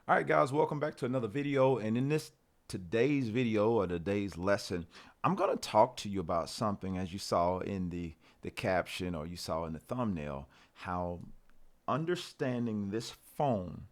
All right, guys, welcome back to another video. And in this today's video or today's lesson, I'm going to talk to you about something as you saw in the caption or you saw in the thumbnail, how understanding this phone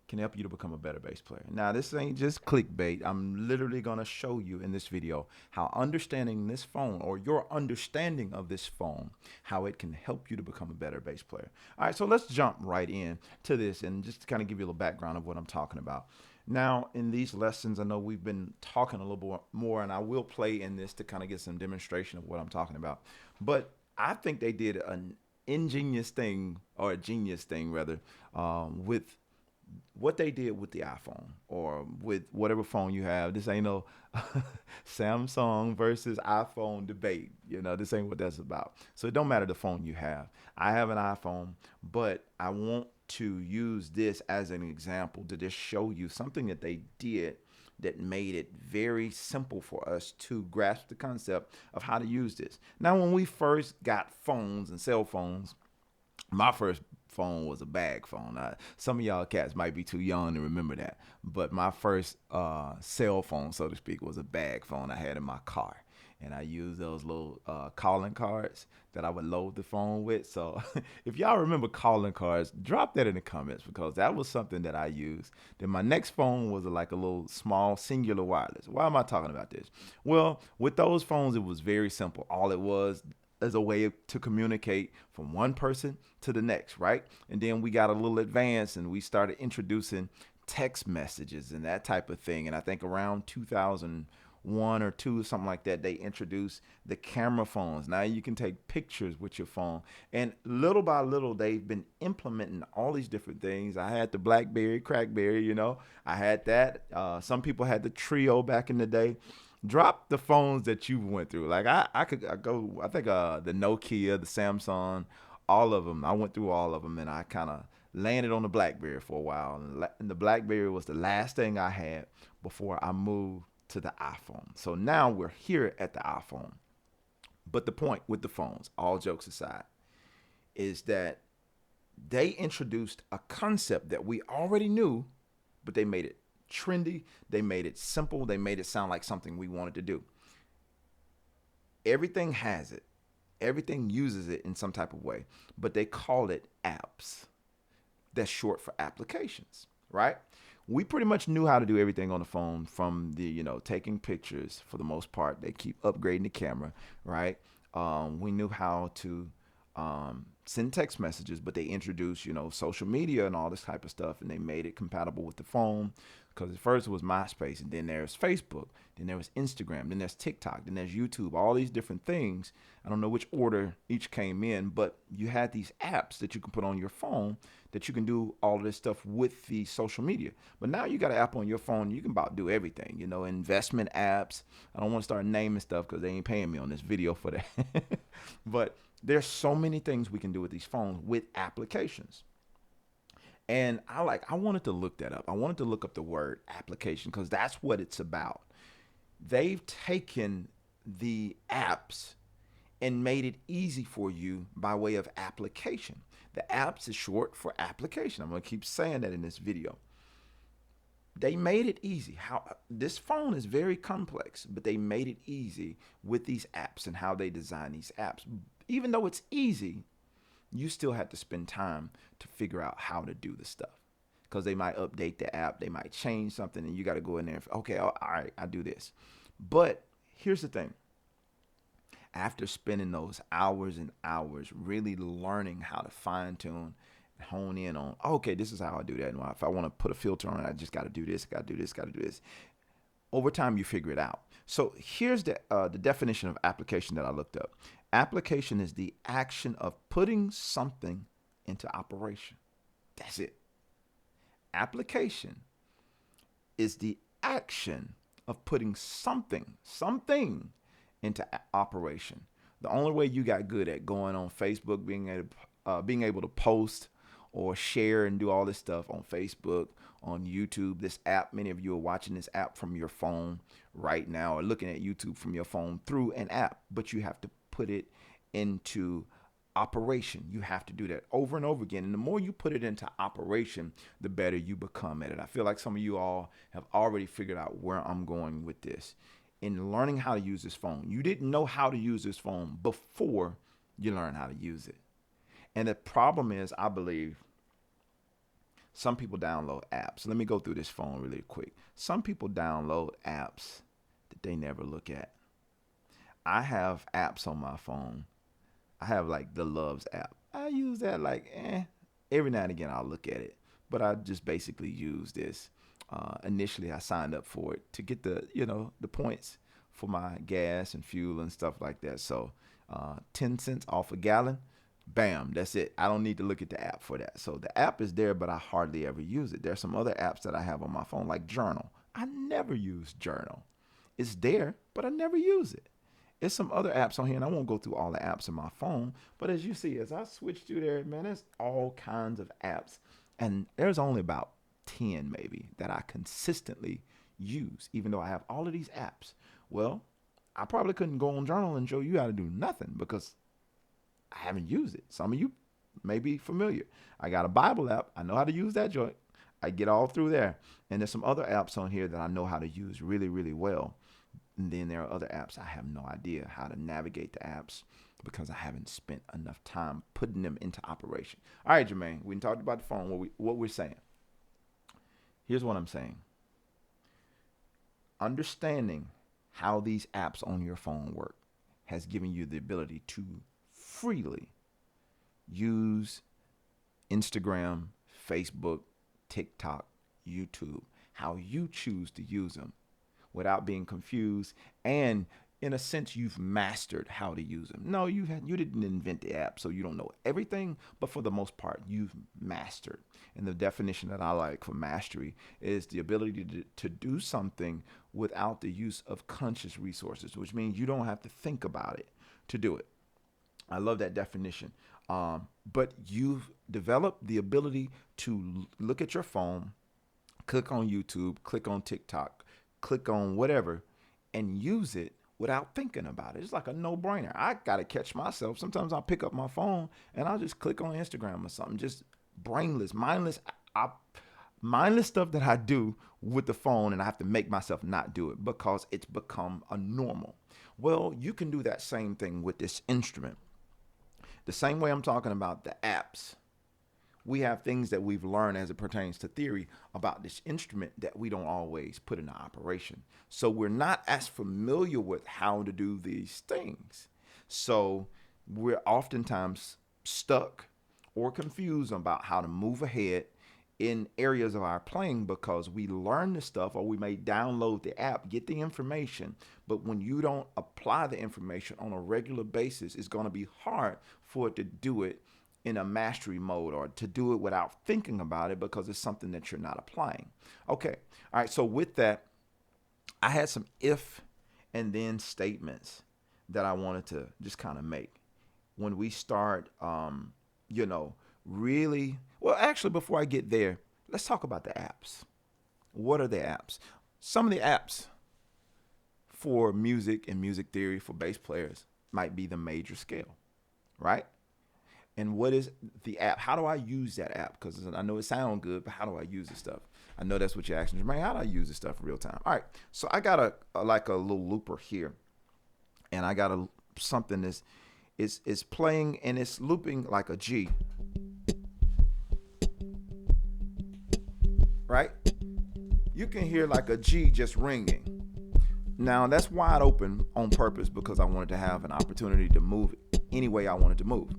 can help you to become a better bass player. Now, this ain't just clickbait. I'm literally going to show you in this video how understanding this phone or your understanding of this phone, how it can help you to become a better bass player. All right, so let's jump right in to this and just to kind of give you a little background of what I'm talking about. Now, in these lessons, I know we've been talking a little bit more, and I will play in this to kind of get some demonstration of what I'm talking about. But I think they did an ingenious thing, or a genius thing rather, with what they did with the iPhone or with whatever phone you have. This ain't no Samsung versus iPhone debate. This ain't what that's about. So it don't matter the phone you have. I have an iPhone, but I want to use this as an example to just show you something that they did that made it very simple for us to grasp the concept of how to use this. Now, when we first got phones and cell phones, my first phone was a bag phone. Some of y'all cats might be too young to remember that, but my first cell phone, so to speak, was a bag phone I had in my car. And I used those little calling cards that I would load the phone with. So if y'all remember calling cards, drop that in the comments because that was something that I used. Then my next phone was like a little small singular wireless. Why am I talking about this? Well, with those phones, it was very simple. All it was as a way to communicate from one person to the next, right? And then we got a little advanced and we started introducing text messages and that type of thing. And I think around 2001 or two, something like that, they introduced the camera phones. Now you can take pictures with your phone. And little by little, they've been implementing all these different things. I had the BlackBerry, Crackberry, I had that. Some people had the Trio back in the day. Drop the phones that you went through. Like I go. I think the Nokia, the Samsung, all of them. I went through all of them, and I kind of landed on the BlackBerry for a while. And the BlackBerry was the last thing I had before I moved to the iPhone. So now we're here at the iPhone. But the point with the phones, all jokes aside, is that they introduced a concept that we already knew, but they made it trendy. They made it simple. They made it sound like something we wanted to do. Everything has it. Everything uses it in some type of way, but they call it apps. That's short for applications, right? We pretty much knew how to do everything on the phone from taking pictures for the most part. They keep upgrading the camera, right? We knew how to send text messages, but they introduced, social media and all this type of stuff, and they made it compatible with the phone. Because at first it was MySpace, and then there's Facebook, then there was Instagram, then there's TikTok, then there's YouTube, all these different things. I don't know which order each came in, but you had these apps that you can put on your phone that you can do all of this stuff with the social media. But now you got an app on your phone, you can about do everything, investment apps. I don't want to start naming stuff because they ain't paying me on this video for that. But there's so many things we can do with these phones with applications. And I wanted to look that up. I wanted to look up the word application because that's what it's about. They've taken the apps and made it easy for you by way of application. The apps is short for application. I'm going to keep saying that in this video. They made it easy. How this phone is very complex, but they made it easy with these apps and how they design these apps. Even though it's easy, you still have to spend time to figure out how to do the stuff because they might update the app, they might change something, and you got to go in there and okay, all right, I do this. But here's the thing: after spending those hours and hours really learning how to fine tune, hone in on, okay, this is how I do that. And if I want to put a filter on it, I just got to do this, got to do this, got to do this. Over time, you figure it out. So here's the definition of application that I looked up. Application is the action of putting something into operation. That's it. Application is the action of putting something into operation. The only way you got good at going on Facebook, being able to post or share and do all this stuff on Facebook, on YouTube, this app. Many of you are watching this app from your phone right now or looking at YouTube from your phone through an app, but you have to put it into operation. You have to do that over and over again. And the more you put it into operation, the better you become at it. I feel like some of you all have already figured out where I'm going with this. In learning how to use this phone, you didn't know how to use this phone before you learned how to use it. And the problem is, I believe, some people download apps. Let me go through this phone really quick. Some people download apps that they never look at. I have apps on my phone. I have like the Loves app. I use that like, every now and again I'll look at it. But I just basically use this. Initially I signed up for it to get the points for my gas and fuel and stuff like that. So 10 cents off a gallon. Bam, that's it. I don't need to look at the app for that. So the app is there, but I hardly ever use it. There's some other apps that I have on my phone, like Journal. I never use Journal. It's there, but I never use it. There's some other apps on here, and I won't go through all the apps on my phone. But as you see, as I switch through there, man, there's all kinds of apps. And there's only about 10 maybe that I consistently use, even though I have all of these apps. Well, I probably couldn't go on Journal and show you how to do nothing because I haven't used it. Some of you may be familiar. I got a Bible app. I know how to use that joint. I get all through there. And there's some other apps on here that I know how to use really, really well. And then there are other apps I have no idea how to navigate the apps because I haven't spent enough time putting them into operation. All right, Jermaine, we talked about the phone, what we're saying. Here's what I'm saying. Understanding how these apps on your phone work has given you the ability to freely use Instagram, Facebook, TikTok, YouTube, how you choose to use them without being confused. And in a sense, you've mastered how to use them. No, you didn't invent the app, so you don't know everything, but for the most part, you've mastered. And the definition that I like for mastery is the ability to do something without the use of conscious resources, which means you don't have to think about it to do it. I love that definition. But you've developed the ability to look at your phone, click on YouTube, click on TikTok, click on whatever, and use it without thinking about it. It's like a no-brainer. I got to catch myself. Sometimes I'll pick up my phone and I'll just click on Instagram or something, just brainless, mindless stuff that I do with the phone, and I have to make myself not do it because it's become a normal. Well, you can do that same thing with this instrument. The same way I'm talking about the apps, we have things that we've learned as it pertains to theory about this instrument that we don't always put into operation. So we're not as familiar with how to do these things. So we're oftentimes stuck or confused about how to move ahead in areas of our playing because we learn the stuff, or we may download the app, get the information, but when you don't apply the information on a regular basis, it's going to be hard for it to do it in a mastery mode or to do it without thinking about it because it's something that you're not applying. Okay. All right. So with that, I had some if and then statements that I wanted to just kind of make when we start, really, well, actually, before I get there, let's talk about the apps. What are the apps? Some of the apps for music and music theory for bass players might be the major scale, right? And what is the app? How do I use that app? Because I know it sounds good, but how do I use this stuff? I know that's what you're asking, Jermaine. How do I use this stuff in real time? All right, so I got a little looper here, and I got something that's is playing and it's looping like a G. Right? You can hear like a G just ringing. Now that's wide open on purpose because I wanted to have an opportunity to move it any way I wanted to move.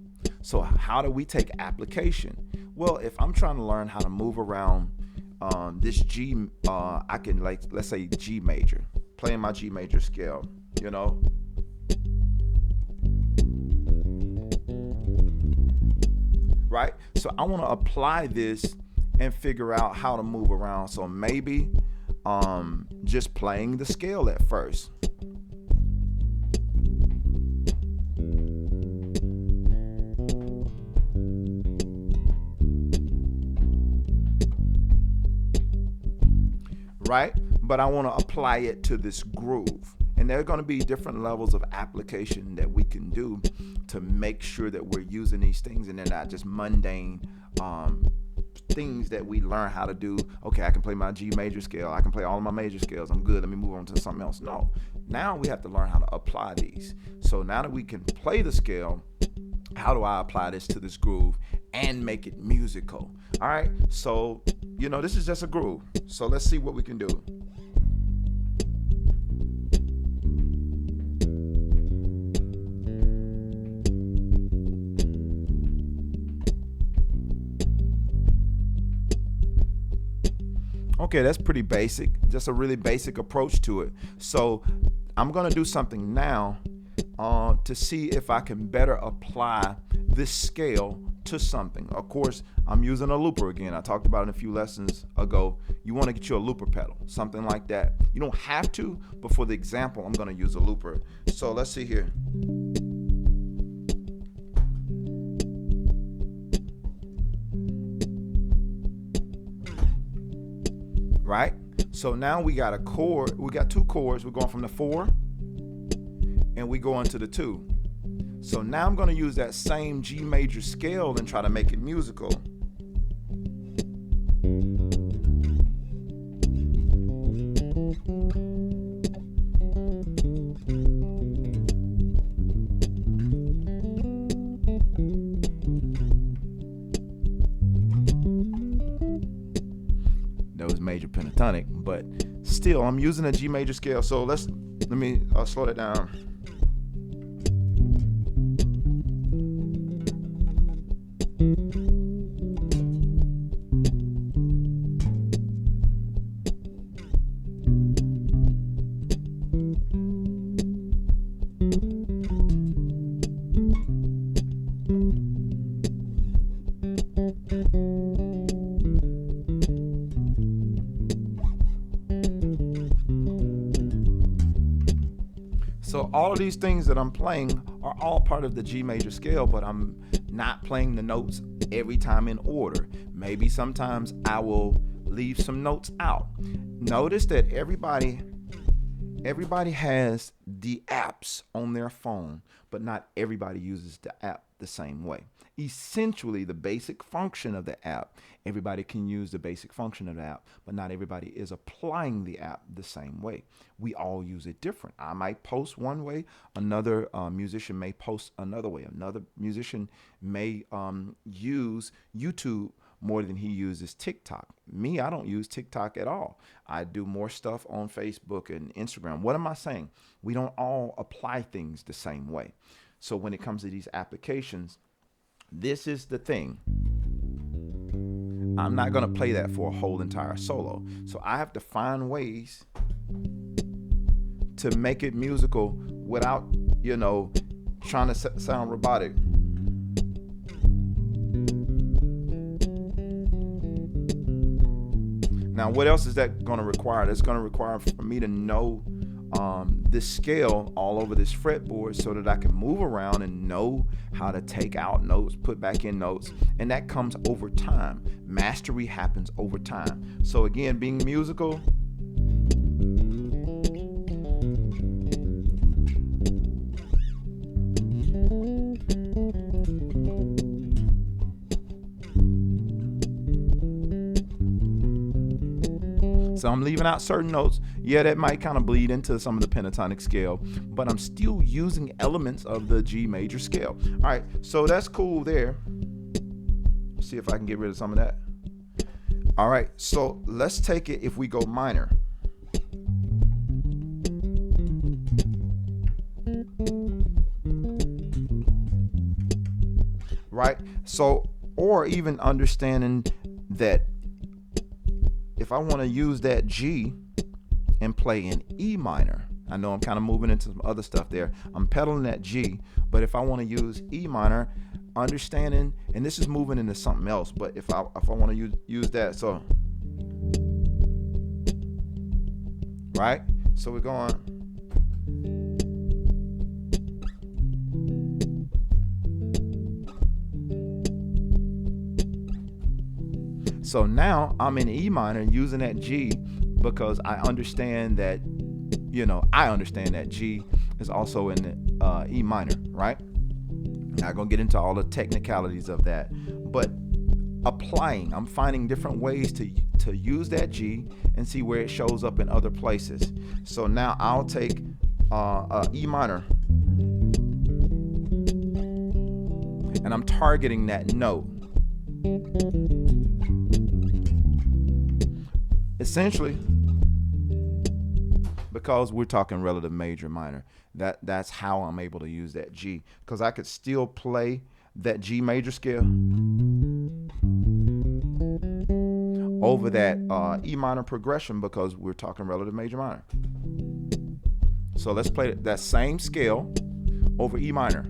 So how do we take application? Well, if I'm trying to learn how to move around this G, I can, like, let's say G major, playing my G major scale, right? So I want to apply this and figure out how to move around. So maybe just playing the scale at first. Right? But I want to apply it to this groove. And there are going to be different levels of application that we can do to make sure that we're using these things and they're not just mundane things that we learn how to do. Okay, I can play my G major scale. I can play all of my major scales. I'm good. Let me move on to something else. No. Now we have to learn how to apply these. So now that we can play the scale, how do I apply this to this groove and make it musical? All right. So, this is just a groove. So let's see what we can do. Okay, that's pretty basic, just a really basic approach to it. So I'm going to do something now to see if I can better apply this scale to something. Of course, I'm using a looper again. I talked about it a few lessons ago. You want to get you a looper pedal, something like that. You don't have to, but for the example, I'm going to use a looper. So let's see here. Right? So now we got a chord. We got two chords. We're going from the 4 and we go into the 2. So now I'm going to use that same G major scale and try to make it musical. That was major pentatonic, but still I'm using a G major scale. So let me slow that down. So all of these things that I'm playing are all part of the G major scale, but I'm not playing the notes every time in order. Maybe sometimes I will leave some notes out. Notice that everybody has the apps on their phone, but not everybody uses the app the same way. Essentially, the basic function of the app, everybody can use the basic function of the app, but not everybody is applying the app the same way. We all use it different. I might post one way, another musician may post another way. Another musician may use YouTube more than he uses TikTok. Me, I don't use TikTok at all. I do more stuff on Facebook and Instagram. What am I saying? We don't all apply things the same way. So when it comes to these applications, this is the thing. I'm not going to play that for a whole entire solo. So I have to find ways to make it musical without, trying to sound robotic. Now, what else is that going to require? That's going to require for me to know this scale all over this fretboard so that I can move around and know how to take out notes, put back in notes, and that comes over time. Mastery happens over time. So again, being musical, so I'm leaving out certain notes. Yeah, that might kind of bleed into some of the pentatonic scale, but I'm still using elements of the G major scale. All right, so that's cool there. Let's see if I can get rid of some of that. All right, so let's take it if we go minor. Right? So, or even understanding that if I want to use that G and play in E minor, I know I'm kind of moving into some other stuff there. I'm pedaling that G, but if I want to use E minor, understanding, and this is moving into something else, but if I want to use that, so, right? So we're going. So now I'm in E minor using that G because I understand that I understand that G is also in the E minor, right? Not gonna get into all the technicalities of that, but I'm finding different ways to use that G and see where it shows up in other places. So now I'll take E minor, and I'm targeting that note. Essentially, because we're talking relative major minor, that's how I'm able to use that G, because I could still play that G major scale over that E minor progression, because we're talking relative major minor. So let's play that same scale over E minor.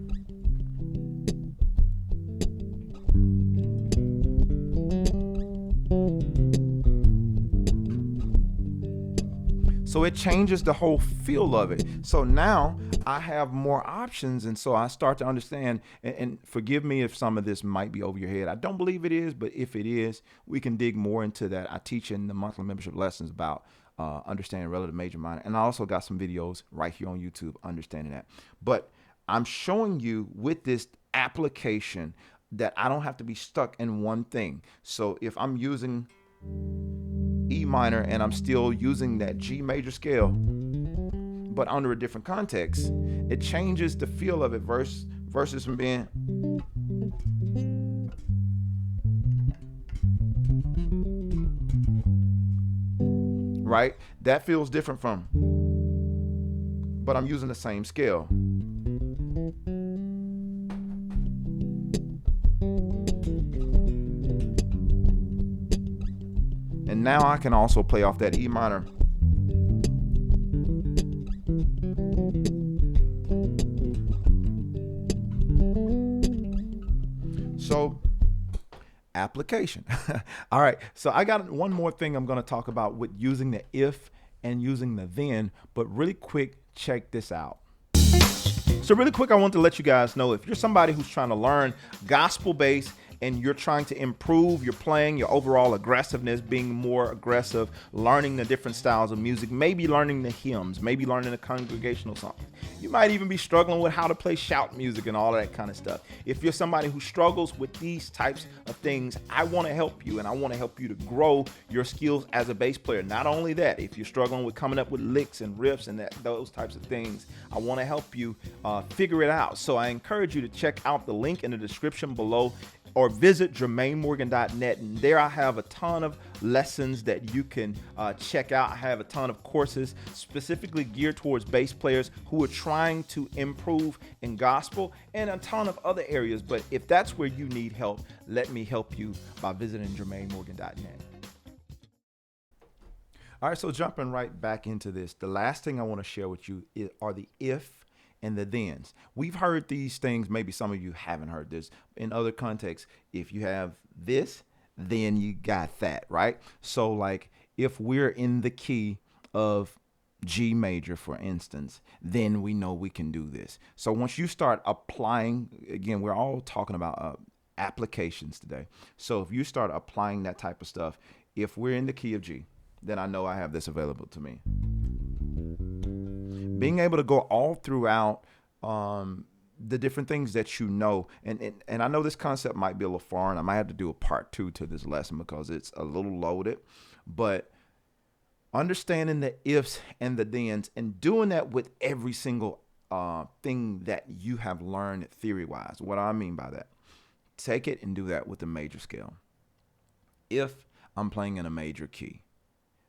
So it changes the whole feel of it. So now I have more options, and so I start to understand, and forgive me if some of this might be over your head. I don't believe it is, but if it is, we can dig more into that. I teach in the monthly membership lessons about understanding relative major minor, and I also got some videos right here on YouTube understanding that. But I'm showing you with this application that I don't have to be stuck in one thing. So if I'm using E minor and I'm still using that G major scale, but under a different context, it changes the feel of it versus from being right. That feels different from, but I'm using the same scale. And now I can also play off that E minor. So, application. All right. So I got one more thing I'm going to talk about with using the if and using the then, but really quick, check this out. So really quick, I want to let you guys know, if you're somebody who's trying to learn gospel bass and you're trying to improve your playing, your overall aggressiveness, being more aggressive, learning the different styles of music, maybe learning the hymns, maybe learning the congregational songs. You might even be struggling with how to play shout music and all that kind of stuff. If you're somebody who struggles with these types of things, I want to help you, and I want to help you to grow your skills as a bass player. Not only that, if you're struggling with coming up with licks and riffs and those types of things, I want to help you figure it out. So I encourage you to check out the link in the description below, or visit JermaineMorgan.net, and there I have a ton of lessons that you can check out. I have a ton of courses specifically geared towards bass players who are trying to improve in gospel, and a ton of other areas. But if that's where you need help, let me help you by visiting JermaineMorgan.net. All right, so jumping right back into this, the last thing I want to share with you are the if and the thens. We've heard these things. Maybe some of you haven't heard this in other contexts. If you have this, then you got that, right? So like if we're in the key of G major, for instance, then we know we can do this. So once you start applying, again, we're all talking about applications today. So if you start applying that type of stuff, if we're in the key of G, then I know I have this available to me. Being able to go all throughout the different things that you know, and I know this concept might be a little foreign. I might have to do a part 2 to this lesson because it's a little loaded, but understanding the ifs and the thens and doing that with every single thing that you have learned theory-wise. What I mean by that, take it and do that with the major scale. If I'm playing in a major key,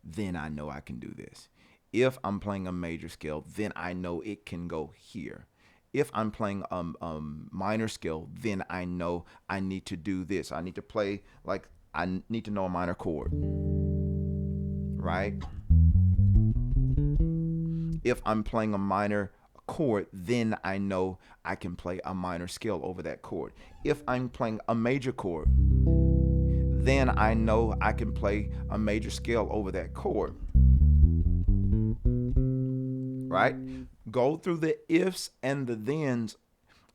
then I know I can do this. If I'm playing a major scale, then I know it can go here. If I'm playing a minor scale, then I know I need to do this. I need to play, like, I need to know a minor chord, right? If I'm playing a minor chord, then I know I can play a minor scale over that chord. If I'm playing a major chord, then I know I can play a major scale over that chord. Right? Go through the ifs and the thens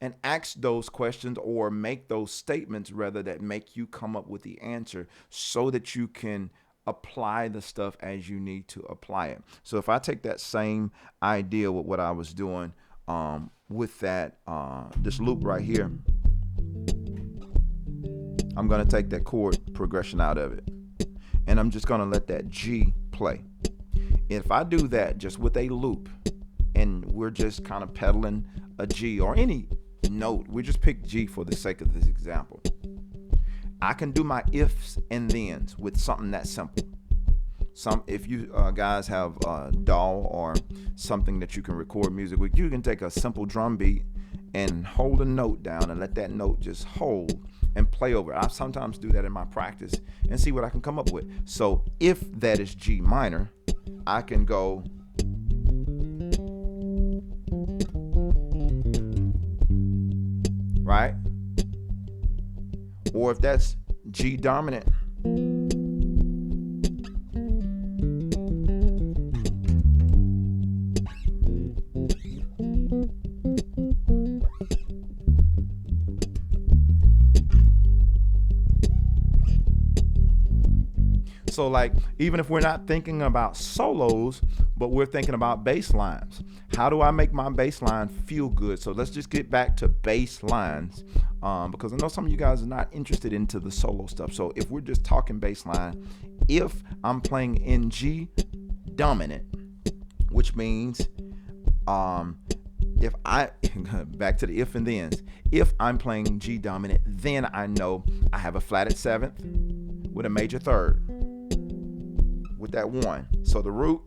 and ask those questions, or make those statements rather, that make you come up with the answer, so that you can apply the stuff as you need to apply it. So if I take that same idea with what I was doing with that this loop right here, I'm gonna take that chord progression out of it, and I'm just gonna let that G play. If I do that just with a loop, and we're just kind of pedaling a G or any note, we just pick G for the sake of this example. I can do my ifs and thens with something that simple. If you guys have DAW or something that you can record music with, you can take a simple drum beat and hold a note down and let that note just hold and play over it. I sometimes do that in my practice and see what I can come up with. So if that is G minor, I can go right, or if that's G dominant, so like even if we're not thinking about solos, but we're thinking about bass lines, how do I make my bass line feel good? So let's just get back to bass lines, because I know some of you guys are not interested into the solo stuff. So if we're just talking bass line, if I'm playing in G dominant, which means if I back to the if and thens, if I'm playing G dominant, then I know I have a flatted seventh with a major third with that one. So the root,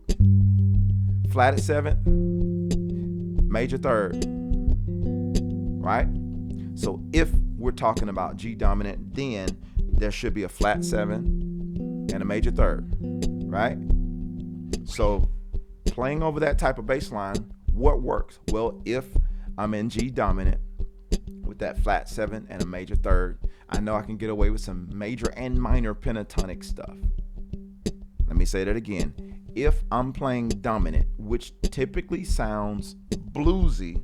flatted seventh, major third, right? So if we're talking about G dominant, then there should be a flat seven and a major third, right? So playing over that type of bass line, what works? Well, if I'm in G dominant with that flat seven and a major third, I know I can get away with some major and minor pentatonic stuff. Let me say that again. If I'm playing dominant, which typically sounds bluesy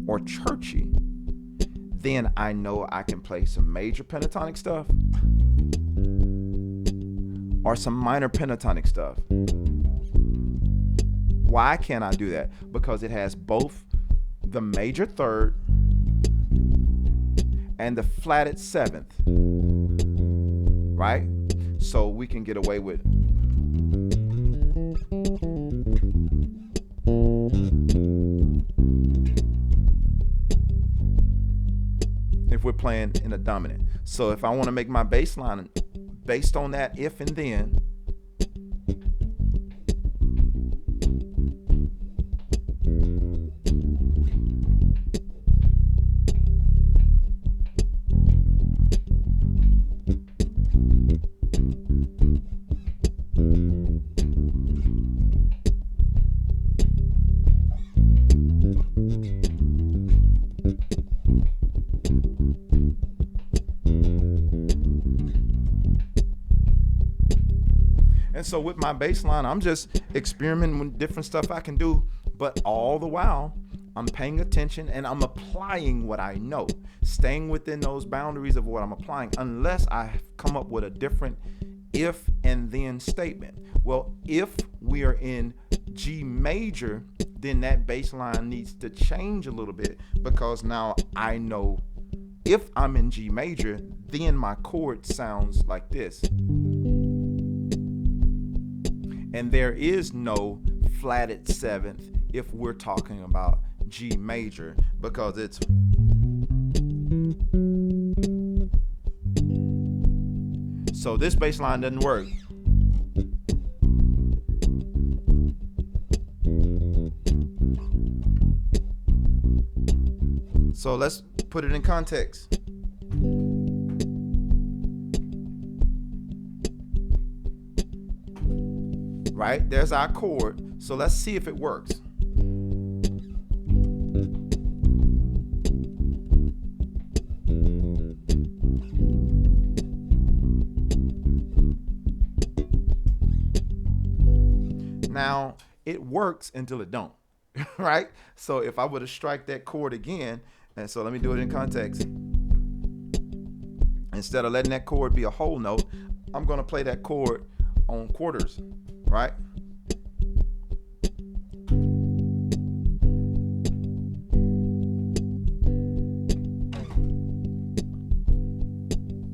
or churchy, then I know I can play some major pentatonic stuff or some minor pentatonic stuff. Why can't I do that? Because it has both the major third and the flatted seventh, right? So we can get away with if we're playing in a dominant. So if I want to make my bass line based on that if and then, and so with my bass line, I'm just experimenting with different stuff I can do, but all the while, I'm paying attention and I'm applying what I know, staying within those boundaries of what I'm applying, unless I come up with a different if and then statement. Well, if we are in G major, then that bass line needs to change a little bit, because now I know if I'm in G major, then my chord sounds like this. And there is no flatted seventh if we're talking about G major, because it's so this bass line doesn't work. So let's put it in context. Right? There's our chord. So let's see if it works. Now, it works until it don't, right? So if I were to strike that chord again, and so let me do it in context. Instead of letting that chord be a whole note, I'm going to play that chord on quarters, right?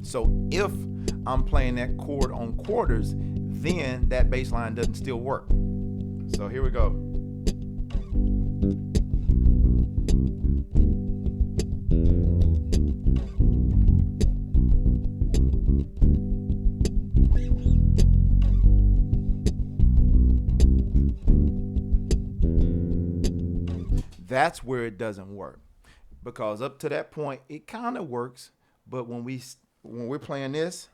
So if I'm playing that chord on quarters, then that bass line doesn't still work. So here we go. That's where it doesn't work, because up to that point it kind of works, but when we're playing this,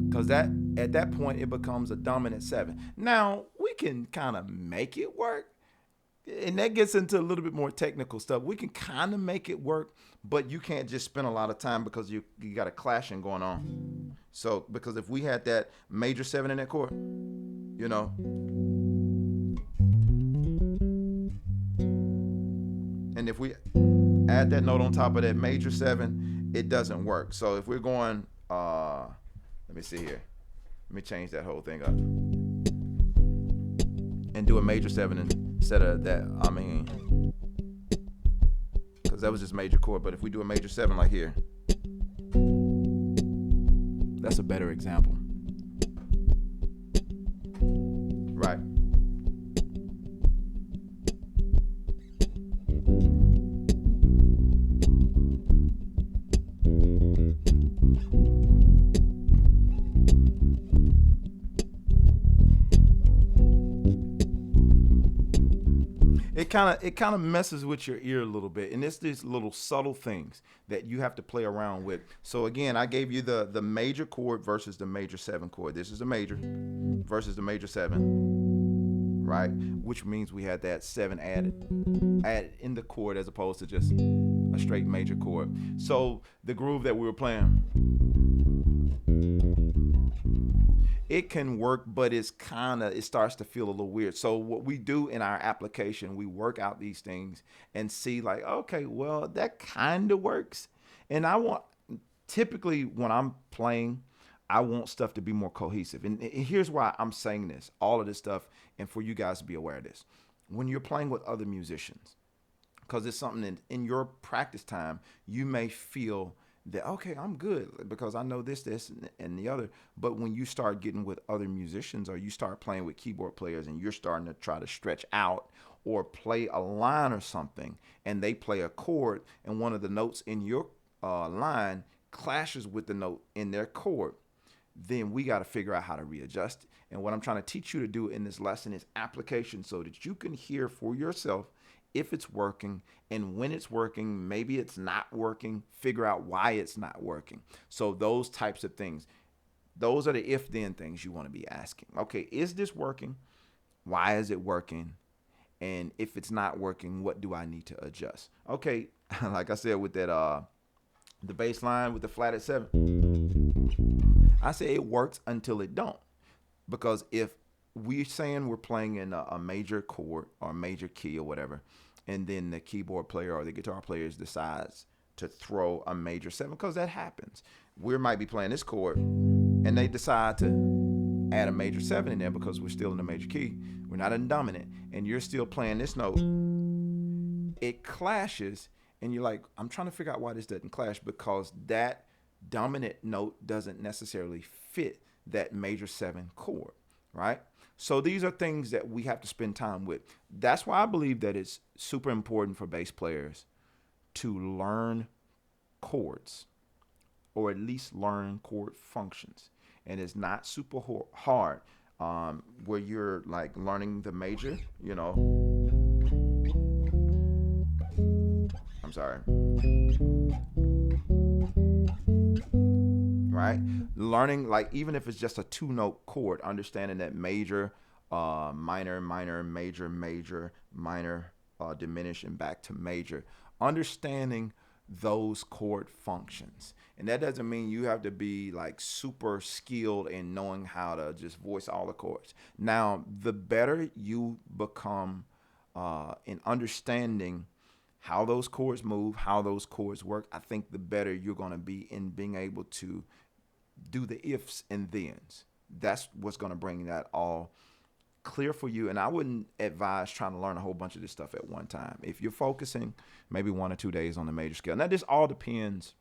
because that at that point it becomes a dominant seven. Now we can kind of make it work, and that gets into a little bit more technical stuff. We can kind of make it work, but you can't just spend a lot of time because you got a clashing going on. So because if we had that major seven in that chord, you know, and if we add that note on top of that major seven, it doesn't work. So if we're going, let me see here. Let me change that whole thing up and do a major seven instead of that. I mean, because that was just major chord. But if we do a major seven like here, that's a better example. Right. It kind of messes with your ear a little bit, and it's these little subtle things that you have to play around with. So again, I gave you the major chord versus the major seven chord. This is the major versus the major seven, right? Which means we had that seven added in the chord as opposed to just a straight major chord. So the groove that we were playing, it can work, but it starts to feel a little weird. So what we do in our application, we work out these things and see like, okay, well, that kind of works. And typically when I'm playing, I want stuff to be more cohesive. And here's why I'm saying this, all of this stuff, and for you guys to be aware of this. When you're playing with other musicians, because it's something in your practice time, you may feel that, okay, I'm good because I know this, and the other. But when you start getting with other musicians, or you start playing with keyboard players and you're starting to try to stretch out or play a line or something, and they play a chord and one of the notes in your line clashes with the note in their chord, then we got to figure out how to readjust it. And what I'm trying to teach you to do in this lesson is application, so that you can hear for yourself if it's working, and when it's working, maybe it's not working, figure out why it's not working. So those types of things, those are the if then things you want to be asking. Okay, is this working? Why is it working? And if it's not working, what do I need to adjust? Okay, like I said with that the bass line with the flat at seven, I say it works until it don't. Because if we're saying we're playing in a major chord or a major key or whatever, and then the keyboard player or the guitar player decides to throw a major seven, because that happens. We might be playing this chord and they decide to add a major seven in there because we're still in the major key. We're not in dominant, and you're still playing this note. It clashes, and you're like, I'm trying to figure out why this doesn't clash, because that dominant note doesn't necessarily fit that major seven chord, right? So these are things that we have to spend time with. That's why I believe that it's super important for bass players to learn chords, or at least learn chord functions. And it's not super hard, where you're like learning the major, I'm sorry. Right? Learning, like, even if it's just a two note chord, understanding that major, minor, minor, major, major, minor, diminish, and back to major. Understanding those chord functions. And that doesn't mean you have to be like super skilled in knowing how to just voice all the chords. Now, the better you become in understanding how those chords move, how those chords work, I think the better you're going to be in being able to do the ifs and thens. That's what's going to bring that all clear for you. And I wouldn't advise trying to learn a whole bunch of this stuff at one time. If you're focusing maybe 1 or 2 days on the major scale, now this all depends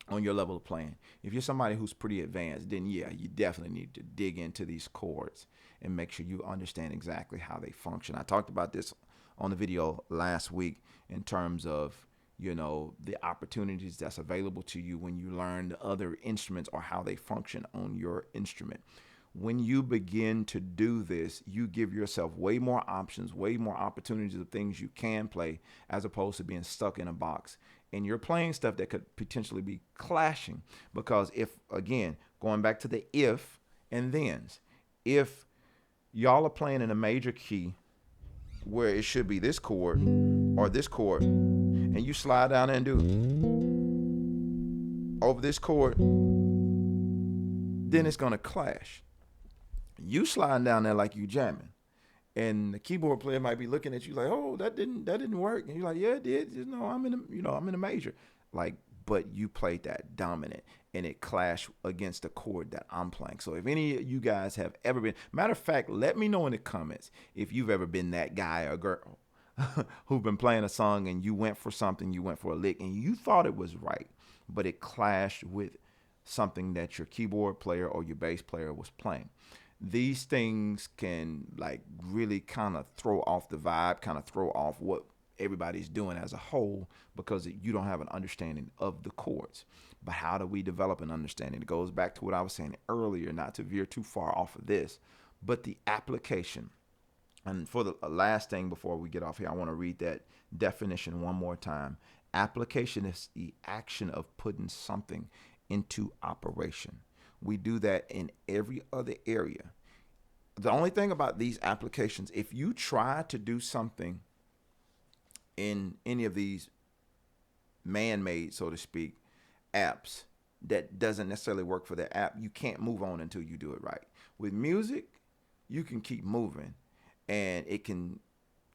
on your level of playing. If you're somebody who's pretty advanced, then yeah, you definitely need to dig into these chords and make sure you understand exactly how they function. I talked about this on the video last week in terms of, the opportunities that's available to you when you learn the other instruments or how they function on your instrument. When you begin to do this, you give yourself way more options, way more opportunities of things you can play, as opposed to being stuck in a box. And you're playing stuff that could potentially be clashing, because if, again, going back to the if and thens, if y'all are playing in a major key where it should be this chord or this chord, and you slide down there and do over this chord, then it's going to clash. You sliding down there like you jamming, and the keyboard player might be looking at you like, "Oh, that didn't work," and you're like, "Yeah, it did. I'm in a major." Like, but you played that dominant, and it clashed against the chord that I'm playing. So if any of you guys have ever been, matter of fact, let me know in the comments if you've ever been that guy or girl who've been playing a song and you went for something, you went for a lick, and you thought it was right, but it clashed with something that your keyboard player or your bass player was playing. These things can like really kind of throw off the vibe, kind of throw off what everybody's doing as a whole, because you don't have an understanding of the chords. But how do we develop an understanding? It goes back to what I was saying earlier, not to veer too far off of this, but the application. And for the last thing before we get off here, I want to read that definition one more time. Application is the action of putting something into operation. We do that in every other area. The only thing about these applications, if you try to do something in any of these man-made, so to speak, apps that doesn't necessarily work for the app, you can't move on until you do it right. With music, you can keep moving, and it can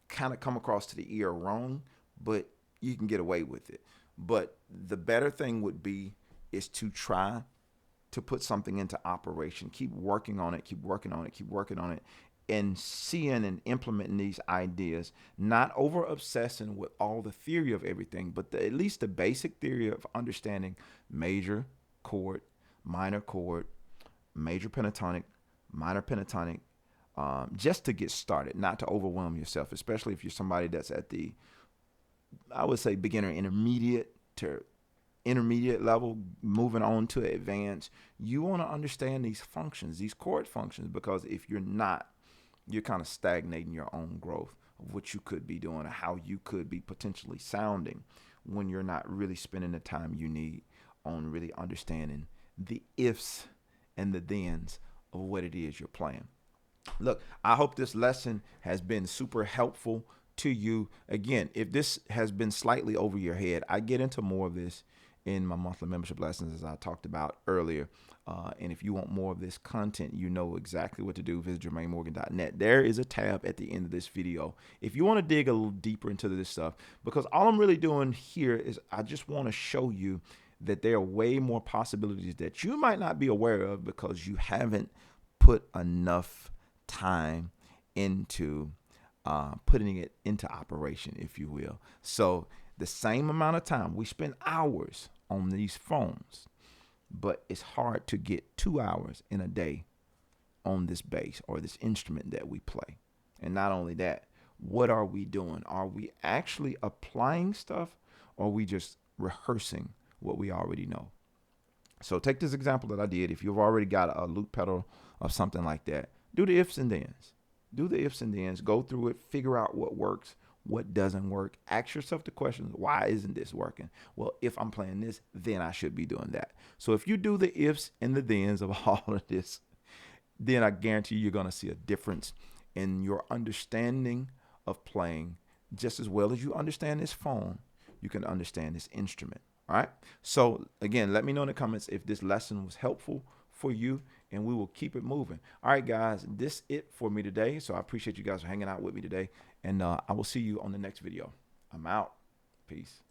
kind of come across to the ear wrong, but you can get away with it. But the better thing would be is to try to put something into operation. Keep working on it, keep working on it, keep working on it, and seeing and implementing these ideas, not over obsessing with all the theory of everything, but at least the basic theory of understanding major chord, minor chord, major pentatonic, minor pentatonic, just to get started, not to overwhelm yourself, especially if you're somebody that's at the, I would say, beginner intermediate to intermediate level, moving on to advanced. You want to understand these functions, these chord functions, because if you're not, you're kind of stagnating your own growth of what you could be doing or how you could be potentially sounding when you're not really spending the time you need on really understanding the ifs and the thens of what it is you're playing. Look, I hope this lesson has been super helpful to you. Again, if this has been slightly over your head, I get into more of this in my monthly membership lessons, as I talked about earlier. And if you want more of this content, you know exactly what to do. Visit JermaineMorgan.net. There is a tab at the end of this video if you want to dig a little deeper into this stuff, because all I'm really doing here is I just want to show you that there are way more possibilities that you might not be aware of because you haven't put enough time into putting it into operation, if you will. So the same amount of time we spend hours on these phones, but it's hard to get 2 hours in a day on this bass or this instrument that we play. And not only that, what are we doing? Are we actually applying stuff, or are we just rehearsing what we already know? So take this example that I did. If you've already got a loop pedal or something like that, do the ifs and thens. Do the ifs and thens. Go through it. Figure out what works, what doesn't work. Ask yourself the question, why isn't this working? Well, if I'm playing this, then I should be doing that. So if you do the ifs and the thens of all of this, then I guarantee you're going to see a difference in your understanding of playing. Just as well as you understand this phone, you can understand this instrument. All right. So again, let me know in the comments if this lesson was helpful for you, and we will keep it moving. All right, guys, this is it for me today. So I appreciate you guys for hanging out with me today, and I will see you on the next video. I'm out. Peace.